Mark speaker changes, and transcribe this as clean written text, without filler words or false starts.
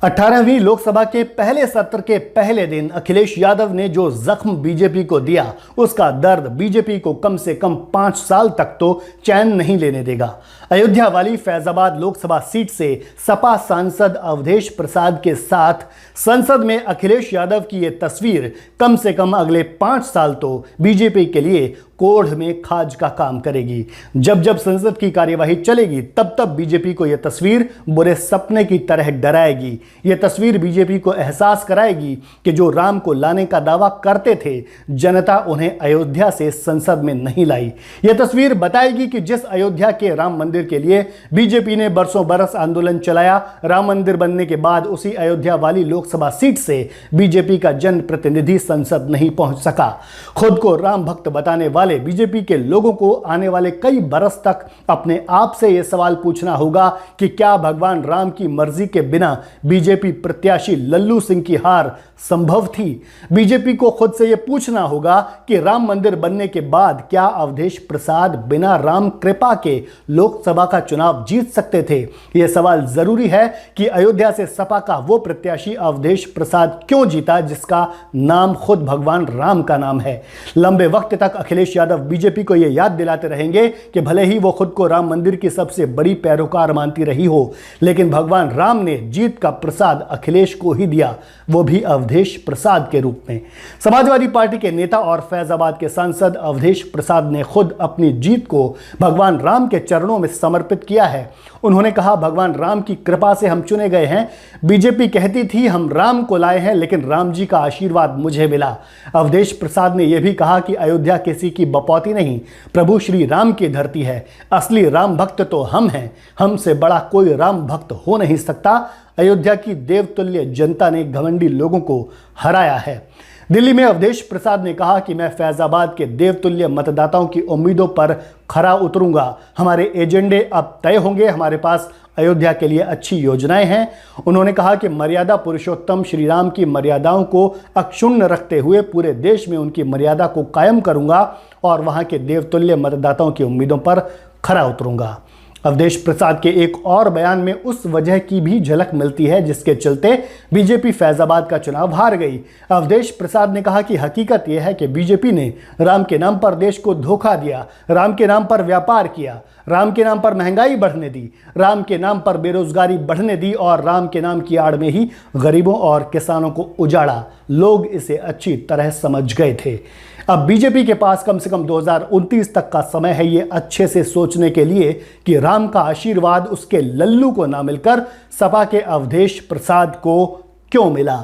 Speaker 1: 18वीं लोकसभा के पहले सत्र के पहले दिन अखिलेश यादव ने जो जख्म बीजेपी को दिया, उसका दर्द बीजेपी को कम से कम 5 साल तक तो चैन नहीं लेने देगा। अयोध्या वाली फैजाबाद लोकसभा सीट से सपा सांसद अवधेश प्रसाद के साथ संसद में अखिलेश यादव की यह तस्वीर कम से कम अगले 5 साल तो बीजेपी के लिए कोढ़ में खाज का काम करेगी। जब जब संसद की कार्यवाही चलेगी तब तब बीजेपी को यह तस्वीर बुरे सपने की तरह डराएगी। यह तस्वीर बीजेपी को एहसास कराएगी कि जो राम को लाने का दावा करते थे, जनता उन्हें अयोध्या से संसद में नहीं लाई। यह तस्वीर बताएगी कि जिस अयोध्या के राम मंदिर के लिए बीजेपी ने बरसों बरस आंदोलन चलाया, राम मंदिर बनने के बाद उसी अयोध्या वाली लोकसभा सीट से बीजेपी का जनप्रतिनिधि संसद नहीं पहुंच सका। खुद को राम भक्त बताने वाले बीजेपी के लोगों को आने वाले कई बरस तक अपने आप से यह सवाल पूछना होगा कि क्या भगवान राम की मर्जी के बिना बीजेपी प्रत्याशी लल्लू सिंह की हार संभव थी। बीजेपी को खुद से यह पूछना होगा कि राम मंदिर बनने के बाद क्या अवधेश प्रसाद बिना राम कृपा के लोकसभा का चुनाव जीत सकते थे। यह सवाल जरूरी है कि अयोध्या से सपा का वो प्रत्याशी अवधेश प्रसाद क्यों जीता जिसका नाम खुद भगवान राम का नाम है। लंबे वक्त तक अखिलेश यादव बीजेपी को यह याद दिलाते रहेंगे कि भले ही वो खुद को राम मंदिर की सबसे बड़ी पैरोकार मानती रही हो, लेकिन भगवान राम ने जीत का प्रसाद अखिलेश को ही दिया, वो भी अवधेश प्रसाद के रूप में। समाजवादी पार्टी के नेता और फैजाबाद के सांसद अवधेश प्रसाद ने खुद अपनी जीत को भगवान राम के चरणों में समर्पित किया है। उन्होंने कहा, भगवान राम की कृपा से हम चुने गए हैं। बीजेपी कहती थी हम राम को लाए हैं, लेकिन राम जी का आशीर्वाद मुझे मिला। अवधेश प्रसाद ने यह भी कहा कि अयोध्या किसी की बपौती नहीं, प्रभु श्री राम की धरती है। असली राम भक्त तो हम हैं, हमसे बड़ा कोई राम भक्त हो नहीं सकता। अयोध्या की देवतुल्य जनता ने घमंडी लोगों को हराया है। दिल्ली में अवधेश प्रसाद ने कहा कि मैं फैजाबाद के देवतुल्य मतदाताओं की उम्मीदों पर खरा उतरूंगा। हमारे एजेंडे अब तय होंगे, हमारे पास अयोध्या के लिए अच्छी योजनाएं हैं। उन्होंने कहा कि मर्यादा पुरुषोत्तम श्री राम की मर्यादाओं को अक्षुण्ण रखते हुए पूरे देश में उनकी मर्यादा को कायम करूंगा और वहां के देवतुल्य मतदाताओं की उम्मीदों पर खरा उतरूंगा। अवधेश प्रसाद के एक और बयान में उस वजह की भी झलक मिलती है जिसके चलते बीजेपी फैजाबाद का चुनाव हार गई। अवधेश प्रसाद ने कहा कि हकीकत यह है कि बीजेपी ने राम के नाम पर देश को धोखा दिया, राम के नाम पर व्यापार किया, राम के नाम पर महंगाई बढ़ने दी, राम के नाम पर बेरोजगारी बढ़ने दी और राम के नाम की आड़ में ही गरीबों और किसानों को उजाड़ा। लोग इसे अच्छी तरह समझ गए थे। अब बीजेपी के पास कम से कम 2029 तक का समय है ये अच्छे से सोचने के लिए कि राम का आशीर्वाद उसके लल्लू को ना मिलकर सपा के अवधेश प्रसाद को क्यों मिला।